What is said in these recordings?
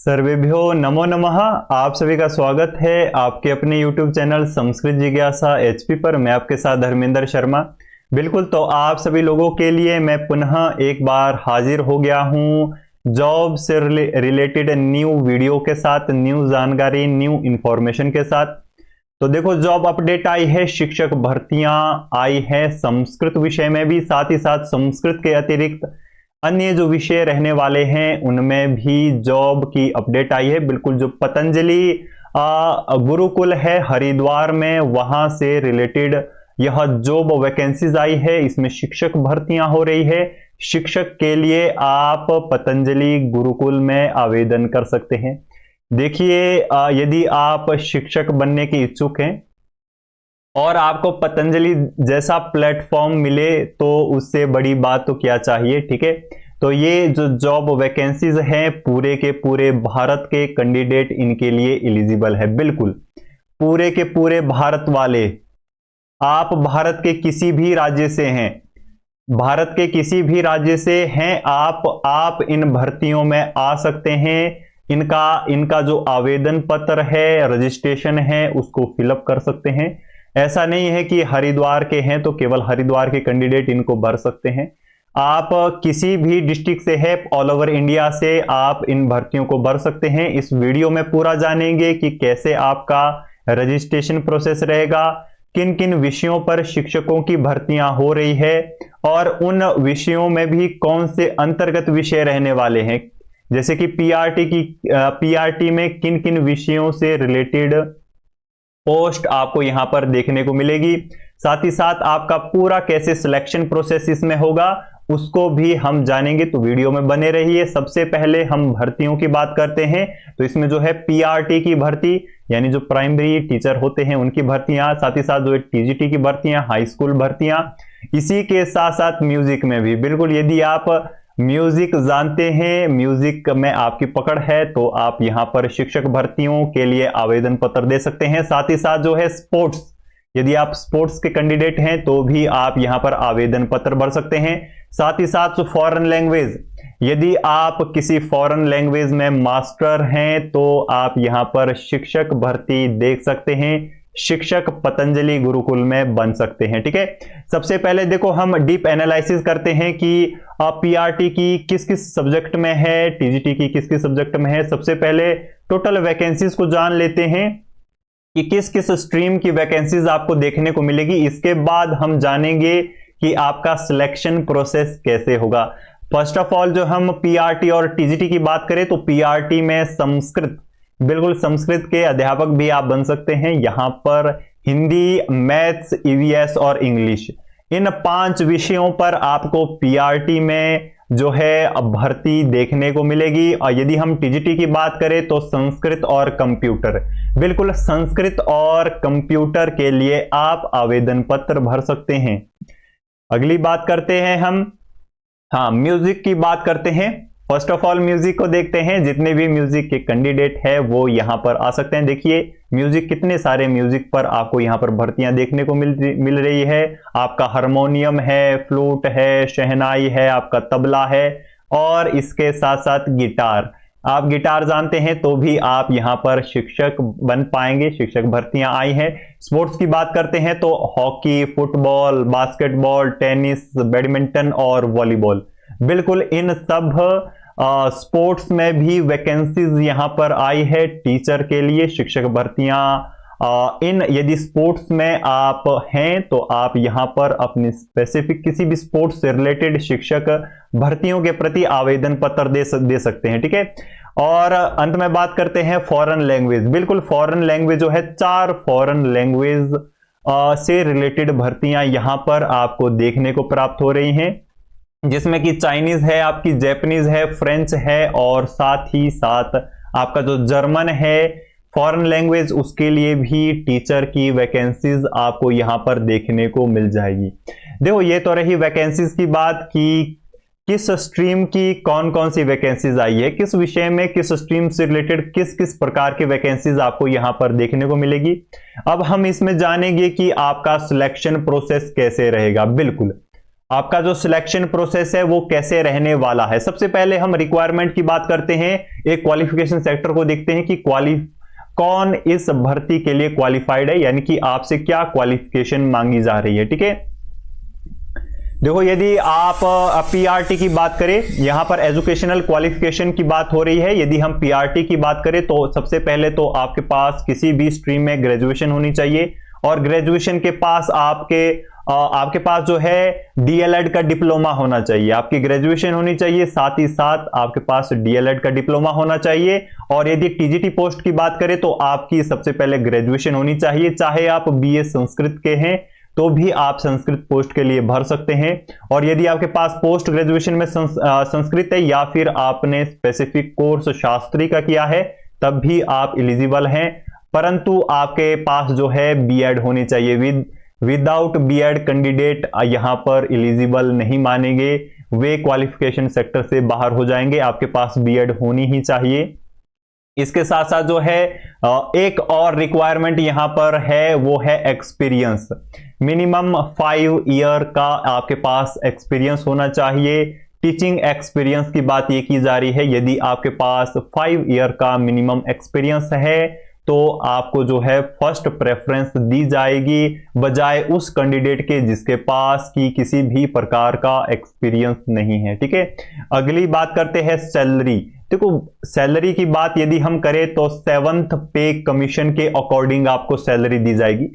सर्वेभ्यो नमो नमः। आप सभी का स्वागत है आपके अपने YouTube चैनल संस्कृत जिज्ञासा HP पर। मैं आपके साथ धर्मेंद्र शर्मा। बिल्कुल, तो आप सभी लोगों के लिए मैं पुनः एक बार हाजिर हो गया हूं जॉब से रिलेटेड न्यू वीडियो के साथ, न्यू जानकारी, न्यू इंफॉर्मेशन के साथ। तो देखो, जॉब अपडेट आई है, शिक्षक भर्तियां आई है संस्कृत विषय में भी, साथ ही साथ संस्कृत के अतिरिक्त अन्य जो विषय रहने वाले हैं उनमें भी जॉब की अपडेट आई है। बिल्कुल, जो पतंजलि गुरुकुल है हरिद्वार में, वहां से रिलेटेड यह जॉब वैकेंसीज आई है। इसमें शिक्षक भर्तियां हो रही है। शिक्षक के लिए आप पतंजलि गुरुकुल में आवेदन कर सकते हैं। देखिए, यदि आप शिक्षक बनने के इच्छुक हैं और आपको पतंजलि जैसा प्लेटफॉर्म मिले तो उससे बड़ी बात तो क्या चाहिए, ठीक है। तो ये जो जॉब वैकेंसीज हैं पूरे के पूरे भारत के कैंडिडेट इनके लिए एलिजिबल है। बिल्कुल, पूरे के पूरे भारत वाले, आप भारत के किसी भी राज्य से हैं, भारत के किसी भी राज्य से हैं आप इन भर्तियों में आ सकते हैं। इनका जो आवेदन पत्र है, रजिस्ट्रेशन है, उसको फिलअप कर सकते हैं। ऐसा नहीं है कि हरिद्वार के हैं तो केवल हरिद्वार के कैंडिडेट इनको भर सकते हैं। आप किसी भी डिस्ट्रिक्ट से है, ऑल ओवर इंडिया से आप इन भर्तियों को भर सकते हैं। इस वीडियो में पूरा जानेंगे कि कैसे आपका रजिस्ट्रेशन प्रोसेस रहेगा, किन किन विषयों पर शिक्षकों की भर्तियां हो रही है और उन विषयों में भी कौन से अंतर्गत विषय रहने वाले हैं। जैसे कि पीआरटी में किन किन विषयों से रिलेटेड पोस्ट आपको यहां पर देखने को मिलेगी। साथ ही साथ आपका पूरा कैसे सिलेक्शन प्रोसेस इसमें होगा उसको भी हम जानेंगे, तो वीडियो में बने रहिए। सबसे पहले हम भर्तियों की बात करते हैं। तो इसमें जो है पीआरटी की भर्ती, यानी जो प्राइमरी टीचर होते हैं उनकी भर्तियां, साथ ही साथ जो टीजीटी की भर्तियां, हाई स्कूल भर्तियां, इसी के साथ साथ म्यूजिक में भी। बिल्कुल, यदि आप म्यूजिक जानते हैं, म्यूजिक में आपकी पकड़ है, तो आप यहां पर शिक्षक भर्तियों के लिए आवेदन पत्र दे सकते हैं। साथ ही साथ जो है स्पोर्ट्स, यदि आप स्पोर्ट्स के कैंडिडेट हैं तो भी आप यहां पर आवेदन पत्र भर सकते हैं। साथ ही साथ जो फॉरेन लैंग्वेज, यदि आप किसी फॉरेन लैंग्वेज में मास्टर हैं तो आप यहां पर शिक्षक भर्ती देख सकते हैं। शिक्षक पतंजलि गुरुकुल में बन सकते हैं, ठीक है। सबसे पहले देखो, हम डीप एनालिसिस करते हैं कि पीआरटी की किस किस सब्जेक्ट में है, टीजीटी की किस किस सब्जेक्ट में है। सबसे पहले टोटल वैकेंसीज को जान लेते हैं कि किस किस स्ट्रीम की वैकेंसीज आपको देखने को मिलेगी। इसके बाद हम जानेंगे कि आपका सिलेक्शन प्रोसेस कैसे होगा। फर्स्ट ऑफ ऑल, जो हम पीआरटी और टीजीटी की बात करें तो पीआरटी में संस्कृत, बिल्कुल संस्कृत के अध्यापक भी आप बन सकते हैं। यहां पर हिंदी, मैथ्स, ईवीएस और इंग्लिश, इन 5 विषयों पर आपको पीआरटी में जो है भर्ती देखने को मिलेगी। और यदि हम टीजीटी की बात करें तो संस्कृत और कंप्यूटर, बिल्कुल संस्कृत और कंप्यूटर के लिए आप आवेदन पत्र भर सकते हैं। अगली बात करते हैं हम, म्यूजिक की बात करते हैं। फर्स्ट ऑफ ऑल म्यूजिक को देखते हैं। जितने भी म्यूजिक के कैंडिडेट है वो यहां पर आ सकते हैं। देखिए, म्यूजिक, कितने सारे म्यूजिक पर आपको यहां पर भर्तियां देखने को मिल रही है। आपका हारमोनियम है, फ्लूट है, शहनाई है, आपका तबला है और इसके साथ साथ गिटार। आप गिटार जानते हैं तो भी आप यहां पर शिक्षक बन पाएंगे। शिक्षक भर्तियां आई हैं। स्पोर्ट्स की बात करते हैं तो hockey, football, basketball, tennis, badminton और वॉलीबॉल, बिल्कुल इन सब स्पोर्ट्स में भी वैकेंसीज यहां पर आई है टीचर के लिए। शिक्षक भर्तियां यदि स्पोर्ट्स में आप हैं तो आप यहां पर अपनी स्पेसिफिक किसी भी स्पोर्ट्स से रिलेटेड शिक्षक भर्तियों के प्रति आवेदन पत्र दे सकते हैं, ठीक है। और अंत में बात करते हैं फॉरेन लैंग्वेज। बिल्कुल, फॉरेन लैंग्वेज जो है, 4 फॉरेन लैंग्वेज से रिलेटेड भर्तियां यहां पर आपको देखने को प्राप्त हो रही हैं, जिसमें कि चाइनीज है, आपकी जैपनीज है, फ्रेंच है और साथ ही साथ आपका जो जर्मन है फॉरेन लैंग्वेज, उसके लिए भी टीचर की वैकेंसीज आपको यहां पर देखने को मिल जाएगी। देखो, ये तो रही वैकेंसीज की बात कि किस स्ट्रीम की कौन कौन सी वैकेंसीज आई है, किस विषय में, किस स्ट्रीम से रिलेटेड किस किस प्रकार की वैकेंसीज आपको यहां पर देखने को मिलेगी। अब हम इसमें जानेंगे कि आपका सिलेक्शन प्रोसेस कैसे रहेगा। बिल्कुल, आपका जो सिलेक्शन प्रोसेस है वो कैसे रहने वाला है। सबसे पहले हम रिक्वायरमेंट की बात करते हैं, एक क्वालिफिकेशन सेक्टर को देखते हैं कि कौन इस भर्ती के लिए क्वालिफाइड है, यानी कि आपसे क्या क्वालिफिकेशन मांगी जा रही है। ठीक है, देखो यदि आप पीआरटी की बात करें, यहां पर एजुकेशनल क्वालिफिकेशन की बात हो रही है। यदि हम पीआरटी की बात करें तो सबसे पहले तो आपके पास किसी भी स्ट्रीम में ग्रेजुएशन होनी चाहिए, और ग्रेजुएशन के पास आपके पास जो है डीएलएड का डिप्लोमा होना चाहिए। आपकी ग्रेजुएशन होनी चाहिए, साथ ही साथ आपके पास डीएलएड का डिप्लोमा होना चाहिए। और यदि टीजीटी पोस्ट की बात करें तो आपकी सबसे पहले ग्रेजुएशन होनी चाहिए। चाहे आप बीए संस्कृत के हैं तो भी आप संस्कृत पोस्ट के लिए भर सकते हैं, और यदि आपके पास पोस्ट ग्रेजुएशन में संस्कृत है या फिर आपने स्पेसिफिक कोर्स शास्त्री का किया है तब भी आप एलिजिबल हैं। परंतु आपके पास जो है बीएड होनी चाहिए। विदाउट बीएड कैंडिडेट यहां पर एलिजिबल नहीं मानेंगे, वे क्वालिफिकेशन सेक्टर से बाहर हो जाएंगे। आपके पास बीएड होनी ही चाहिए। इसके साथ साथ जो है एक और रिक्वायरमेंट यहां पर है, वो है एक्सपीरियंस। मिनिमम 5 ईयर का आपके पास एक्सपीरियंस होना चाहिए। टीचिंग एक्सपीरियंस की बात ये की जा रही है। यदि आपके पास 5 ईयर का मिनिमम एक्सपीरियंस है तो आपको जो है फर्स्ट प्रेफरेंस दी जाएगी, बजाय उस कैंडिडेट के जिसके पास की किसी भी प्रकार का एक्सपीरियंस नहीं है। ठीक है, अगली बात करते हैं सैलरी। देखो सैलरी की बात यदि हम करें तो 7th पे कमीशन के अकॉर्डिंग आपको सैलरी दी जाएगी।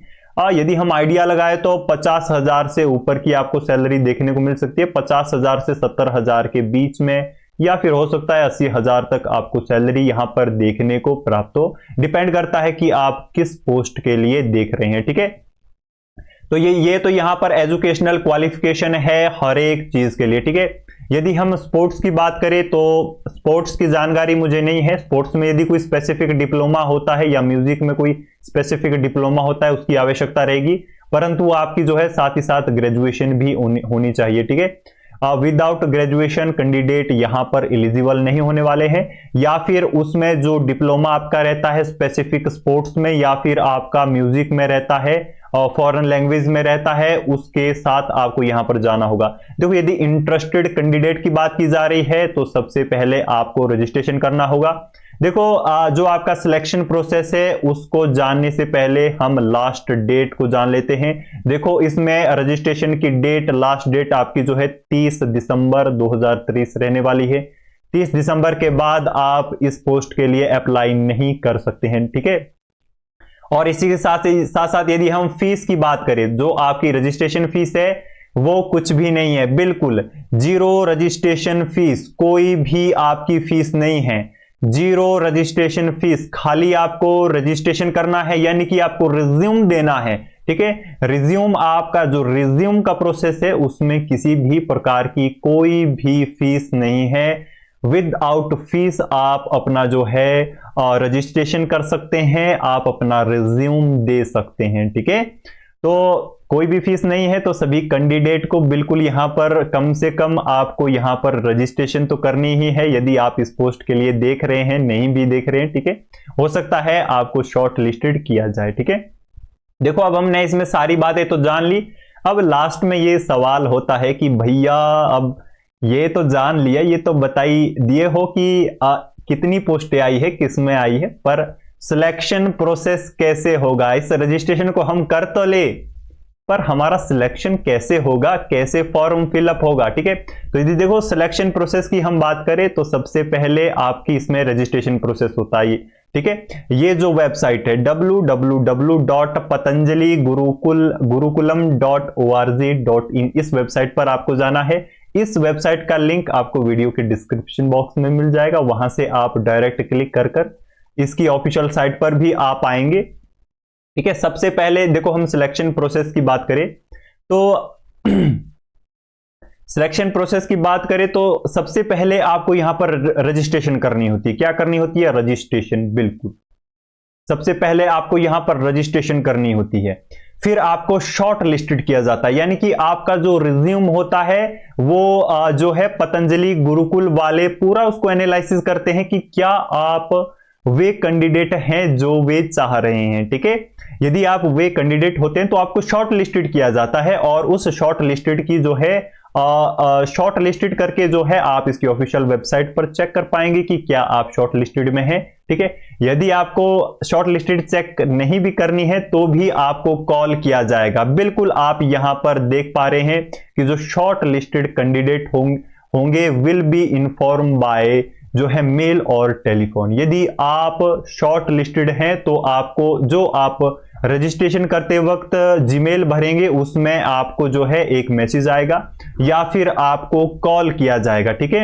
यदि हम आइडिया लगाए तो 50,000 से ऊपर की आपको सैलरी देखने को मिल सकती है। 50,000 से 70,000 के बीच में, या फिर हो सकता है 80,000 तक आपको सैलरी यहां पर देखने को प्राप्त हो। डिपेंड करता है कि आप किस पोस्ट के लिए देख रहे हैं। ठीक है, तो ये तो यहां पर एजुकेशनल क्वालिफिकेशन है हर एक चीज के लिए। ठीक है, यदि हम स्पोर्ट्स की बात करें तो स्पोर्ट्स की जानकारी मुझे नहीं है। स्पोर्ट्स में यदि कोई स्पेसिफिक डिप्लोमा होता है या म्यूजिक में कोई स्पेसिफिक डिप्लोमा होता है उसकी आवश्यकता रहेगी, परंतु आपकी जो है साथ ही साथ ग्रेजुएशन भी होनी चाहिए। ठीक है, विदाउट ग्रेजुएशन कैंडिडेट यहां पर एलिजिबल नहीं होने वाले हैं, या फिर उसमें जो डिप्लोमा आपका रहता है स्पेसिफिक स्पोर्ट्स में, या फिर आपका म्यूजिक में रहता है और फॉरेन लैंग्वेज में रहता है, उसके साथ आपको यहां पर जाना होगा। देखो यदि इंटरेस्टेड कैंडिडेट की बात की जा रही है तो सबसे पहले आपको रजिस्ट्रेशन करना होगा। देखो जो आपका सिलेक्शन प्रोसेस है उसको जानने से पहले हम लास्ट डेट को जान लेते हैं। देखो इसमें रजिस्ट्रेशन की डेट, लास्ट डेट आपकी जो है 30 दिसंबर 2023 रहने वाली है। 30 दिसंबर के बाद आप इस पोस्ट के लिए अप्लाई नहीं कर सकते हैं। ठीक है, और इसी के साथ साथ यदि हम फीस की बात करें, जो आपकी रजिस्ट्रेशन फीस है वो कुछ भी नहीं है, बिल्कुल जीरो रजिस्ट्रेशन फीस, कोई भी आपकी फीस नहीं है। जीरो रजिस्ट्रेशन फीस, खाली आपको रजिस्ट्रेशन करना है, यानी कि आपको रिज्यूम देना है। ठीक है, रिज्यूम, आपका जो रिज्यूम का प्रोसेस है उसमें किसी भी प्रकार की कोई भी फीस नहीं है। विदाउट फीस आप अपना जो है रजिस्ट्रेशन कर सकते हैं, आप अपना रिज्यूम दे सकते हैं। ठीक है, तो कोई भी फीस नहीं है, तो सभी कैंडिडेट को बिल्कुल यहां पर कम से कम आपको यहां पर रजिस्ट्रेशन तो करनी ही है। यदि आप इस पोस्ट के लिए देख रहे हैं, नहीं भी देख रहे हैं, ठीक है, हो सकता है आपको शॉर्ट लिस्टेड किया जाए। ठीक है, देखो अब हमने इसमें सारी बातें तो जान ली। अब लास्ट में ये सवाल होता है कि भैया अब ये तो जान लिया, ये तो बताई दिए हो कि कितनी पोस्टें आई है, किस में आई है, पर सिलेक्शन प्रोसेस कैसे होगा। इस रजिस्ट्रेशन को हम कर तो ले, पर हमारा सिलेक्शन कैसे होगा, कैसे फॉर्म फिलअप होगा। ठीक है, तो यदि देखो सिलेक्शन प्रोसेस की हम बात करें तो सबसे पहले आपकी इसमें रजिस्ट्रेशन प्रोसेस होता है। ठीक है, ये जो वेबसाइट है www.patanjali.gurukulam.org.in, इस वेबसाइट पर आपको जाना है। इस वेबसाइट का लिंक आपको वीडियो के डिस्क्रिप्शन बॉक्स में मिल जाएगा, वहां से आप डायरेक्ट क्लिक कर इसकी ऑफिशियल साइट पर भी आप आएंगे। ठीक है, सबसे पहले देखो हम सिलेक्शन प्रोसेस की बात करें तो सिलेक्शन प्रोसेस की बात करें तो सबसे पहले आपको यहां पर रजिस्ट्रेशन करनी होती है। क्या करनी होती है? रजिस्ट्रेशन, बिल्कुल सबसे पहले आपको यहां पर रजिस्ट्रेशन करनी होती है। फिर आपको शॉर्ट लिस्टेड किया जाता है, यानी कि आपका जो रिज्यूम होता है वो जो है पतंजलि गुरुकुल वाले पूरा उसको एनालिसिस करते हैं कि क्या आप वे कैंडिडेट हैं जो वे चाह रहे हैं। ठीक है, यदि आप वे कैंडिडेट होते हैं तो आपको शॉर्ट लिस्टेड किया जाता है, और उस शॉर्ट लिस्टेड की जो है शॉर्ट लिस्टेड करके जो है आप इसकी ऑफिशियल वेबसाइट पर चेक कर पाएंगे कि क्या आप शॉर्ट लिस्टेड में हैं। ठीक है, यदि आपको शॉर्ट लिस्टेड चेक नहीं भी करनी है तो भी आपको कॉल किया जाएगा। बिल्कुल आप यहां पर देख पा रहे हैं कि जो शॉर्ट लिस्टेड कैंडिडेट होंगे विल बी इन्फॉर्म बाय जो है मेल और टेलीफोन। यदि आप शॉर्ट लिस्टेड हैं तो आपको जो आप रजिस्ट्रेशन करते वक्त जीमेल भरेंगे उसमें आपको जो है एक मैसेज आएगा या फिर आपको कॉल किया जाएगा। ठीक है,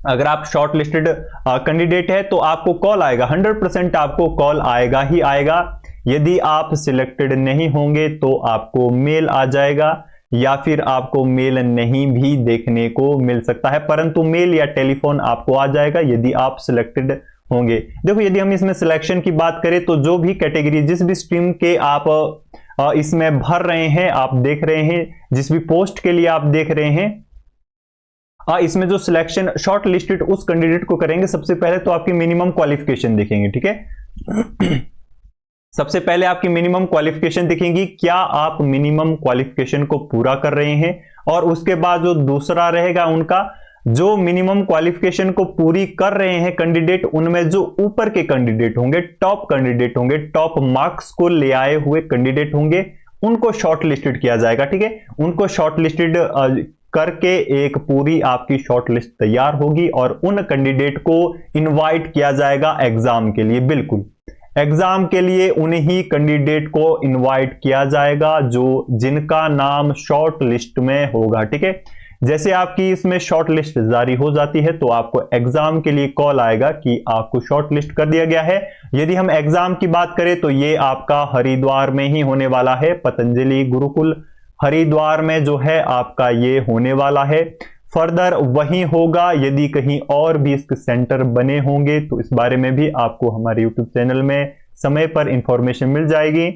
अगर आप शॉर्ट लिस्टेड कैंडिडेट है तो आपको कॉल आएगा, 100% आपको कॉल आएगा ही आएगा। यदि आप सिलेक्टेड नहीं होंगे तो आपको मेल आ जाएगा या फिर आपको मेल नहीं भी देखने को मिल सकता है, परंतु मेल या टेलीफोन आपको आ जाएगा यदि आप सिलेक्टेड होंगे। देखो यदि हम इसमें सिलेक्शन की बात करें तो जो भी कैटेगरी जिस भी स्ट्रीम के आप इसमें भर रहे हैं, आप देख रहे हैं, जिस भी पोस्ट के लिए आप देख रहे हैं, इसमें जो सिलेक्शन शॉर्ट लिस्टेड उस कैंडिडेट को करेंगे, सबसे पहले तो आपकी मिनिमम क्वालिफिकेशन देखेंगे। ठीक है, सबसे पहले आपकी मिनिमम क्वालिफिकेशन दिखेगी, क्या आप मिनिमम क्वालिफिकेशन को पूरा कर रहे हैं, और उसके बाद जो दूसरा रहेगा उनका जो मिनिमम क्वालिफिकेशन को पूरी कर रहे हैं कैंडिडेट, उनमें जो ऊपर के कैंडिडेट होंगे, टॉप कैंडिडेट होंगे, टॉप मार्क्स को ले आए हुए कैंडिडेट होंगे, उनको शॉर्ट लिस्टेड किया जाएगा। ठीक है, उनको शॉर्ट लिस्टेड करके एक पूरी आपकी शॉर्ट लिस्ट तैयार होगी और उन कैंडिडेट को इनवाइट किया जाएगा एग्जाम के लिए। बिल्कुल एग्जाम के लिए उन्हीं कैंडिडेट को इनवाइट किया जाएगा जो जिनका नाम शॉर्ट लिस्ट में होगा। ठीक है, जैसे आपकी इसमें शॉर्ट लिस्ट जारी हो जाती है तो आपको एग्जाम के लिए कॉल आएगा कि आपको शॉर्ट लिस्ट कर दिया गया है। यदि हम एग्जाम की बात करें तो ये आपका हरिद्वार में ही होने वाला है, पतंजलि गुरुकुल हरिद्वार में जो है आपका ये होने वाला है। फर्दर वहीं होगा, यदि कहीं और भी इसके सेंटर बने होंगे तो इस बारे में भी आपको हमारे YouTube चैनल में समय पर इंफॉर्मेशन मिल जाएगी।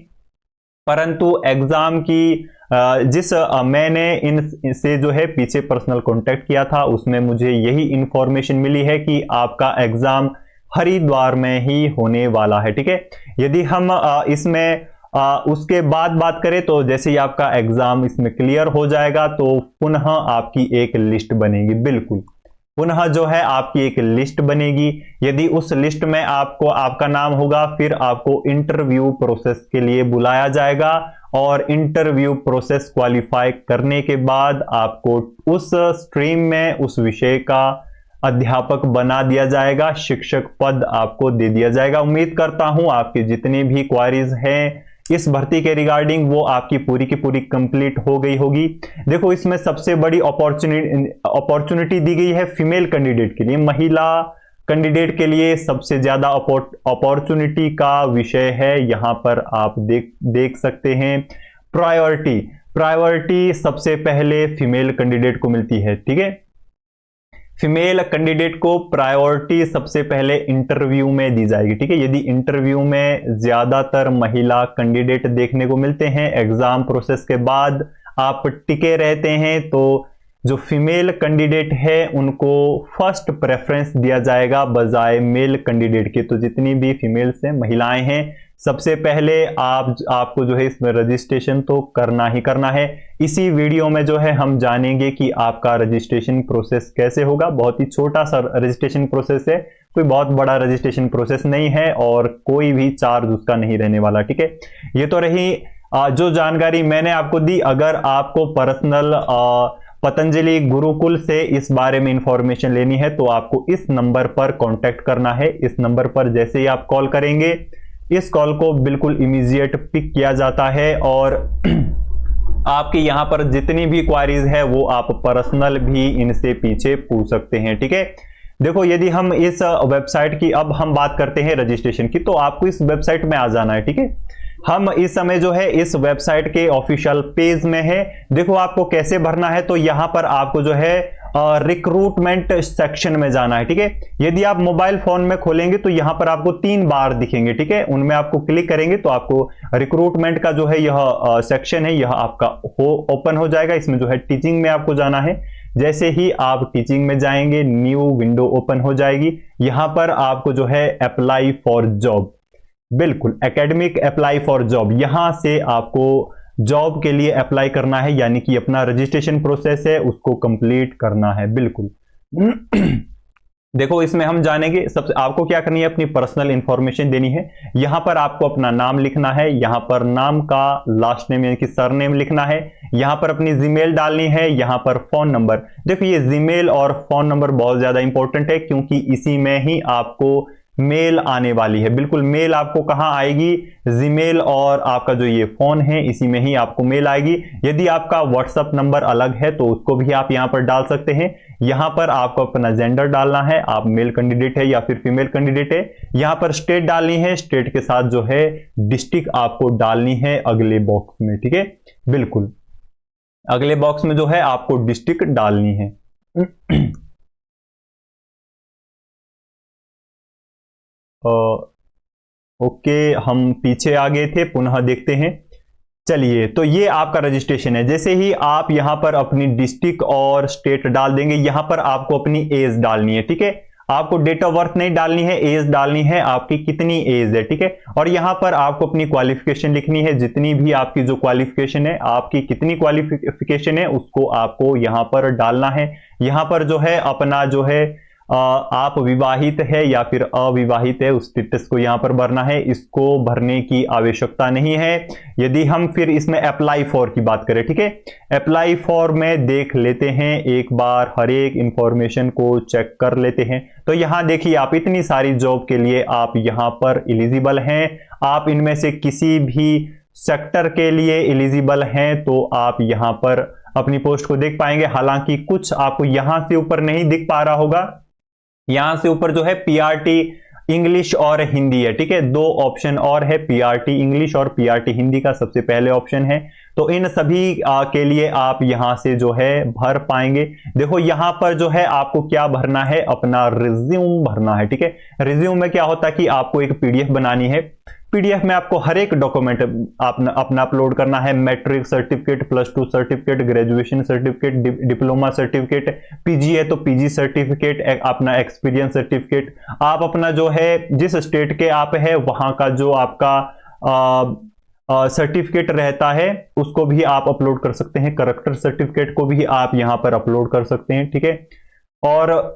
परंतु एग्जाम की मैंने इनसे जो है पीछे पर्सनल कांटेक्ट किया था, उसमें मुझे यही इंफॉर्मेशन मिली है कि आपका एग्जाम हरिद्वार में ही होने वाला है। ठीक है, यदि हम इसमें उसके बाद बात करें तो जैसे ही आपका एग्जाम इसमें क्लियर हो जाएगा तो पुनः आपकी एक लिस्ट बनेगी। बिल्कुल पुनः जो है आपकी एक लिस्ट बनेगी। यदि उस लिस्ट में आपको आपका नाम होगा फिर आपको इंटरव्यू प्रोसेस के लिए बुलाया जाएगा और इंटरव्यू प्रोसेस क्वालिफाई करने के बाद आपको उस स्ट्रीम में उस विषय का अध्यापक बना दिया जाएगा, शिक्षक पद आपको दे दिया जाएगा। उम्मीद करता हूं आपके जितनी भी क्वारीज हैं इस भर्ती के रिगार्डिंग वो आपकी पूरी की पूरी कंप्लीट हो गई होगी। देखो इसमें सबसे बड़ी अपॉर्चुनिटी दी गई है फीमेल कैंडिडेट के लिए, महिला कैंडिडेट के लिए सबसे ज्यादा अपॉर्चुनिटी का विषय है। यहां पर आप देख सकते हैं प्रायोरिटी सबसे पहले फीमेल कैंडिडेट को मिलती है। ठीक है, फीमेल कैंडिडेट को प्रायोरिटी सबसे पहले इंटरव्यू में दी जाएगी। ठीक है, यदि इंटरव्यू में ज्यादातर महिला कैंडिडेट देखने को मिलते हैं, एग्जाम प्रोसेस के बाद आप टिके रहते हैं तो जो फीमेल कैंडिडेट है उनको फर्स्ट प्रेफरेंस दिया जाएगा बजाय मेल कैंडिडेट के। तो जितनी भी फीमेल्स हैं, महिलाएं हैं, सबसे पहले आपको जो है इसमें रजिस्ट्रेशन तो करना ही करना है। इसी वीडियो में जो है हम जानेंगे कि आपका रजिस्ट्रेशन प्रोसेस कैसे होगा। बहुत ही छोटा सा रजिस्ट्रेशन प्रोसेस है, कोई बहुत बड़ा रजिस्ट्रेशन प्रोसेस नहीं है और कोई भी चार्ज उसका नहीं रहने वाला। ठीक है, ये तो रही जो जानकारी मैंने आपको दी। अगर आपको पर्सनल पतंजलि गुरुकुल से इस बारे में इंफॉर्मेशन लेनी है तो आपको इस नंबर पर कांटेक्ट करना है। इस नंबर पर जैसे ही आप कॉल करेंगे इस कॉल को बिल्कुल इमीडिएट पिक किया जाता है और आपके यहां पर जितनी भी क्वारीज है वो आप पर्सनल भी इनसे पीछे पूछ सकते हैं। ठीक है, देखो यदि हम इस वेबसाइट की अब हम बात करते हैं रजिस्ट्रेशन की, तो आपको इस वेबसाइट में आ जाना है। ठीक है, हम इस समय जो है इस वेबसाइट के ऑफिशियल पेज में है। देखो आपको कैसे भरना है, तो यहां पर आपको जो है रिक्रूटमेंट सेक्शन में जाना है। ठीक है, यदि आप मोबाइल फोन में खोलेंगे तो यहां पर आपको 3 बार दिखेंगे। ठीक है, उनमें आपको क्लिक करेंगे तो आपको रिक्रूटमेंट का जो है यह सेक्शन है यह आपका ओपन हो जाएगा। इसमें जो है टीचिंग में आपको जाना है। जैसे ही आप टीचिंग में जाएंगे न्यू विंडो ओपन हो जाएगी। यहां पर आपको जो है अप्लाई फॉर जॉब बिल्कुल एकेडमिक अप्लाई फॉर जॉब, यहां से आपको जॉब के लिए अप्लाई करना है, यानी कि अपना रजिस्ट्रेशन प्रोसेस है उसको कंप्लीट करना है। बिल्कुल देखो इसमें हम जानेंगे, सबसे आपको क्या करनी है, अपनी पर्सनल इंफॉर्मेशन देनी है। यहां पर आपको अपना नाम लिखना है, यहां पर नाम का लास्ट नेम यानी कि सरनेम लिखना है, यहां पर अपनी जीमेल डालनी है, यहां पर फोन नंबर। देखो ये जीमेल और फोन नंबर बहुत ज्यादा इंपॉर्टेंट है, क्योंकि इसी में ही आपको मेल आने वाली है। बिल्कुल मेल आपको कहां आएगी, जीमेल और आपका जो ये फोन है इसी में ही आपको मेल आएगी। यदि आपका व्हाट्सएप नंबर अलग है तो उसको भी आप यहां पर डाल सकते हैं। यहां पर आपको अपना जेंडर डालना है, आप मेल कैंडिडेट है या फिर फीमेल कैंडिडेट है। यहां पर स्टेट डालनी है, स्टेट के साथ जो है डिस्ट्रिक्ट आपको डालनी है अगले बॉक्स में, ठीक है। बिल्कुल अगले बॉक्स में जो है आपको डिस्ट्रिक्ट डालनी है। ओके हम पीछे आ गए थे, पुनः देखते हैं। चलिए तो ये आपका रजिस्ट्रेशन है। जैसे ही आप यहां पर अपनी डिस्ट्रिक्ट और स्टेट डाल देंगे, यहां पर आपको अपनी एज डालनी है, ठीक है। आपको डेट ऑफ बर्थ नहीं डालनी है, एज डालनी है, आपकी कितनी एज है, ठीक है। और यहां पर आपको अपनी क्वालिफिकेशन लिखनी है, जितनी भी आपकी जो क्वालिफिकेशन है, आपकी कितनी क्वालिफिकेशन है उसको आपको यहां पर डालना है। यहां पर जो है अपना जो है आप विवाहित है या फिर अविवाहित है उस स्टेटस को यहां पर भरना है, इसको भरने की आवश्यकता नहीं है। यदि हम फिर इसमें अप्लाई फॉर की बात करें, ठीक है, अप्लाई फॉर में देख लेते हैं एक बार, हर एक इंफॉर्मेशन को चेक कर लेते हैं। तो यहां देखिए आप इतनी सारी जॉब के लिए आप यहां पर एलिजिबल हैं। आप इनमें से किसी भी सेक्टर के लिए एलिजिबल हैं तो आप यहां पर अपनी पोस्ट को देख पाएंगे। हालांकि कुछ आपको यहां से ऊपर नहीं दिख पा रहा होगा, यहां से ऊपर जो है पीआरटी इंग्लिश और हिंदी है, ठीक है। दो ऑप्शन और है, पीआरटी इंग्लिश और पीआरटी हिंदी का सबसे पहले ऑप्शन है। तो इन सभी के लिए आप यहां से जो है भर पाएंगे। देखो यहां पर जो है आपको क्या भरना है, अपना रिज्यूम भरना है, ठीक है। रिज्यूम में क्या होता है कि आपको एक पीडीएफ बनानी है। पीडीएफ में आपको हर एक डॉक्यूमेंट अपना अपलोड करना है, matric certificate, +2 certificate, graduation certificate, diploma certificate, PG है तो पीजी सर्टिफिकेट, अपना एक्सपीरियंस सर्टिफिकेट, आप अपना जो है जिस स्टेट के आप है वहां का जो आपका सर्टिफिकेट रहता है उसको भी आप अपलोड कर सकते हैं। करेक्टर सर्टिफिकेट को भी आप यहां पर अपलोड कर सकते हैं, ठीक है। और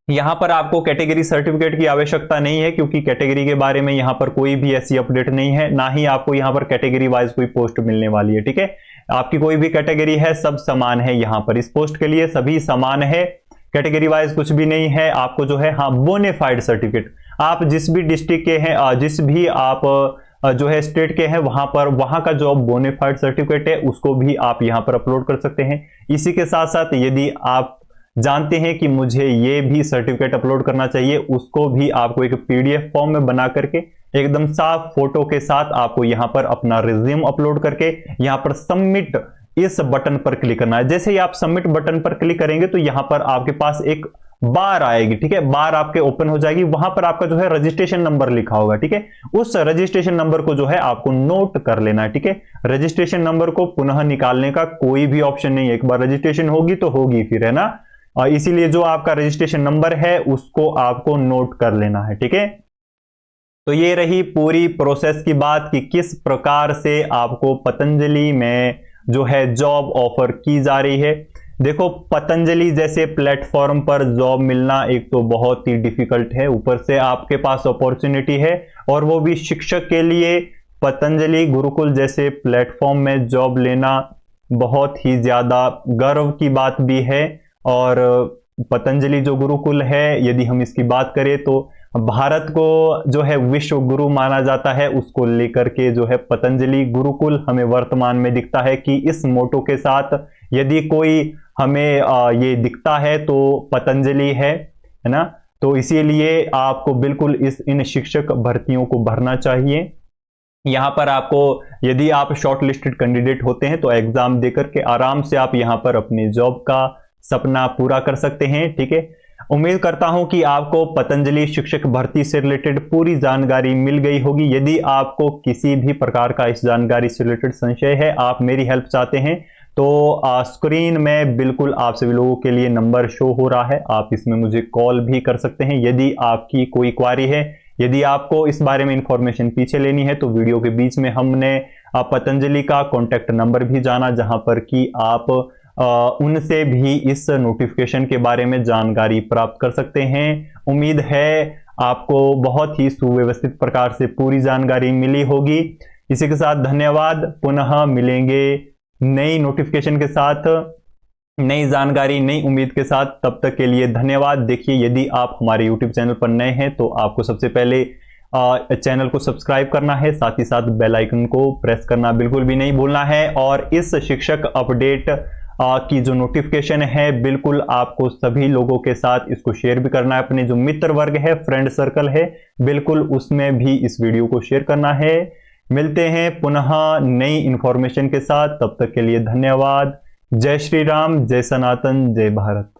यहां पर आपको कैटेगरी सर्टिफिकेट की आवश्यकता नहीं है, क्योंकि कैटेगरी के बारे में यहां पर कोई भी ऐसी अपडेट नहीं है, ना ही आपको यहां पर कैटेगरी वाइज कोई पोस्ट मिलने वाली है, ठीक है। आपकी कोई भी कैटेगरी है सब समान है, यहां पर इस पोस्ट के लिए सभी समान है, कैटेगरी वाइज कुछ भी नहीं है। आपको जो है हाँ बोनेफाइड सर्टिफिकेट, आप जिस भी डिस्ट्रिक्ट के हैं, जिस भी आप जो है स्टेट के हैं, वहां पर वहां का जो बोनेफाइड सर्टिफिकेट है उसको भी आप यहां पर अपलोड कर सकते हैं। इसी के साथ साथ यदि आप जानते हैं कि मुझे ये भी सर्टिफिकेट अपलोड करना चाहिए, उसको भी आपको एक पीडीएफ फॉर्म में बना करके एकदम साफ फोटो के साथ आपको यहां पर अपना रिज्यूम अपलोड करके यहां पर सबमिट इस बटन पर क्लिक करना है। जैसे ही आप सबमिट बटन पर क्लिक करेंगे तो यहां पर आपके पास एक बार आएगी, ठीक है, बार आपके ओपन हो जाएगी, वहां पर आपका जो है रजिस्ट्रेशन नंबर लिखा होगा, ठीक है। उस रजिस्ट्रेशन नंबर को जो है आपको नोट कर लेना है, ठीक है। रजिस्ट्रेशन नंबर को पुनः निकालने का कोई भी ऑप्शन नहीं है, एक बार रजिस्ट्रेशन होगी तो होगी फिर, है ना। और इसीलिए जो आपका रजिस्ट्रेशन नंबर है उसको आपको नोट कर लेना है, ठीक है। तो ये रही पूरी प्रोसेस की बात कि किस प्रकार से आपको पतंजलि में जो है जॉब ऑफर की जा रही है। देखो पतंजलि जैसे प्लेटफॉर्म पर जॉब मिलना एक तो बहुत ही डिफिकल्ट है, ऊपर से आपके पास अपॉर्चुनिटी है और वो भी शिक्षक के लिए पतंजलि गुरुकुल जैसे प्लेटफॉर्म में जॉब लेना बहुत ही ज्यादा गर्व की बात भी है। और पतंजलि जो गुरुकुल है, यदि हम इसकी बात करें तो भारत को जो है विश्व गुरु माना जाता है, उसको लेकर के जो है पतंजलि गुरुकुल हमें वर्तमान में दिखता है कि इस मोटो के साथ यदि कोई हमें ये दिखता है तो पतंजलि है ना। तो इसीलिए आपको बिल्कुल इन शिक्षक भर्तियों को भरना चाहिए। यहां पर आपको यदि आप शॉर्ट लिस्टेड कैंडिडेट होते हैं तो एग्जाम देकर के आराम से आप यहां पर अपनी जॉब का सपना पूरा कर सकते हैं, ठीक है। उम्मीद करता हूं कि आपको पतंजलि शिक्षक भर्ती से रिलेटेड पूरी जानकारी मिल गई होगी। यदि आपको किसी भी प्रकार का इस जानकारी से रिलेटेड संशय है, आप मेरी हेल्प चाहते हैं, तो स्क्रीन में बिल्कुल आप सभी लोगों के लिए नंबर शो हो रहा है, आप इसमें मुझे कॉल भी कर सकते हैं। यदि आपकी कोई क्वारी है यदि आपको इस बारे में इंफॉर्मेशन पीछे लेनी है तो वीडियो के बीच में हमने पतंजलि का कॉन्टैक्ट नंबर भी जाना, जहां पर कि आप उनसे भी इस नोटिफिकेशन के बारे में जानकारी प्राप्त कर सकते हैं। उम्मीद है आपको बहुत ही सुव्यवस्थित प्रकार से पूरी जानकारी मिली होगी। इसी के साथ धन्यवाद, पुनः मिलेंगे नई नोटिफिकेशन के साथ, नई जानकारी, नई उम्मीद के साथ। तब तक के लिए धन्यवाद। देखिए, यदि आप हमारे YouTube चैनल पर नए हैं तो आपको सबसे पहले चैनल को सब्सक्राइब करना है, साथ ही साथ बेल आइकन को प्रेस करना बिल्कुल भी नहीं भूलना है। और इस शिक्षक अपडेट की जो नोटिफिकेशन है, बिल्कुल आपको सभी लोगों के साथ इसको शेयर भी करना है। अपने जो मित्र वर्ग है, फ्रेंड सर्कल है, बिल्कुल उसमें भी इस वीडियो को शेयर करना है। मिलते हैं पुनः नई इंफॉर्मेशन के साथ, तब तक के लिए धन्यवाद। जय श्री राम, जय सनातन, जय भारत।